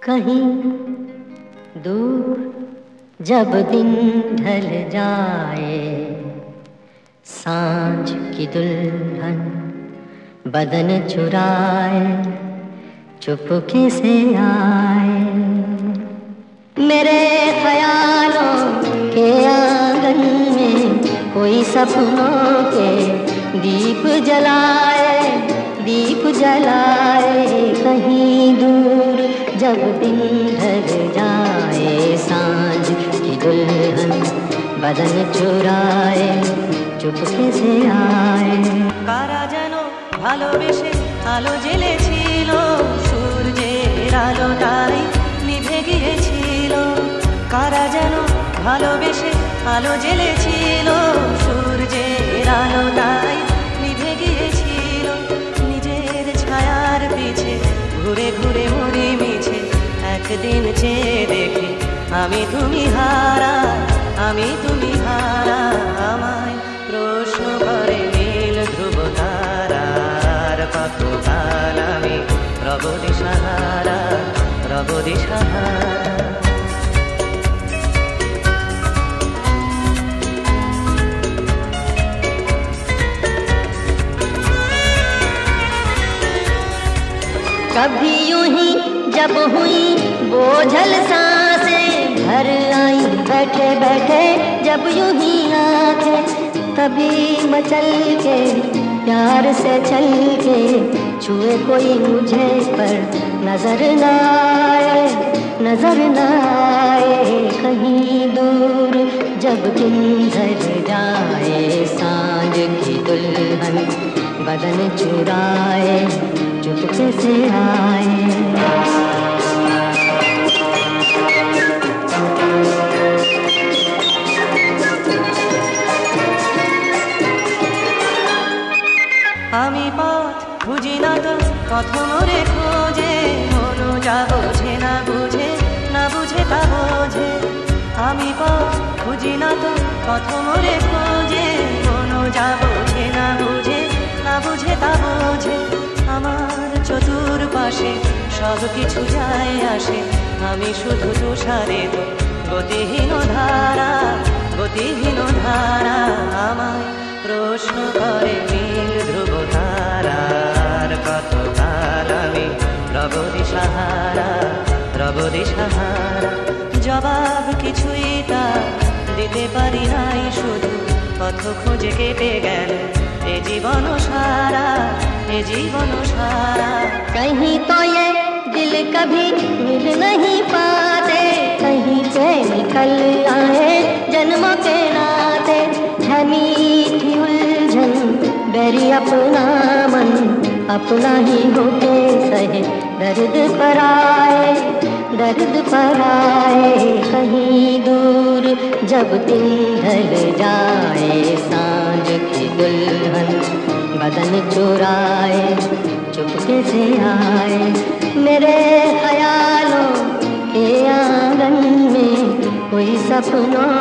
कहीं दूर जब दिन ढल जाए, सांझ की दुल्हन बदन चुराए चुपके से आए। मेरे ख्यालों के आंगन में कोई सपनों के दीप जलाए, दीप जलाए। कहीं दूर जब दिन ढल जाए, सांझ की दुल्हन बदन चुराए चुपके से आए। কারা যেন ভালোবেসে আলো জ্বেলেছিল, সূর্যের আলোটাই নিভে গিয়েছিল। কারা যেন ভালোবেসে আলো জ্বেলেছিল, সূর্যের আলোটাই নিভে গিয়েছিল। নিজের ছায়ার পিছে ঘুরে ঘুরে মরি মিছে, একদিন চেয়ে দেখি আমি তুমি হারা, আমি তুমি হারা। আমায় প্রশ্ন করে নীল ধ্রুব তারার কত কাল আমি রব দিশাহারা, রব দিশাহারা। कभी यूं ही जब हुई बोझल सांसें, घर आई बैठे बैठे जब यूं ही आंखें, तभी मचल के प्यार से चल के छुए कोई मुझे पर नजर न आए, नजर न आए। कहीं दूर जब दिन ढल जाए, सांझ की दुल्हन बदन चुराए चुपके से आए। আমি পথ বুঝি না তো পথ মোরে খোঁজে, মনো যা বোঝে না বুঝে, না বুঝে তা বোঝে। আমি পথ বুঝি না তো পথ মোরে খোঁজে, মনো যা বোঝে না বুঝে, না বুঝে তা বোঝে। আমার চতুর্পাশে সব কিছু যায় আসে, আমি শুধু তুষারে তো গতিহীন ধারা, গতিহীন ধারা। আমায় প্রশ্ন করে নীল ধ্রুব তারার কত কাল আমি রব দিশাহারা, রব দিশাহারা। জবাব কিছুই তা দিতে পারি নাই, শুধু পথ খুঁজে কেটে গেল এ জীবন সারা, এ জীবন সারা। कहीं तो ये दिल कभी मिल नहीं पाते, कहीं से निकल आए जन्मों के नाते। है मीठी उलझन बेरी अपना मन, अपना ही होके सहे दर्द पर आए, दर्द पर आए। कहीं दूर जब दिन ढल जाए, सांझ की दुल्हन बदन चुराए चुपके से आए। मेरे ख्यालों के आंगन में कोई सपनों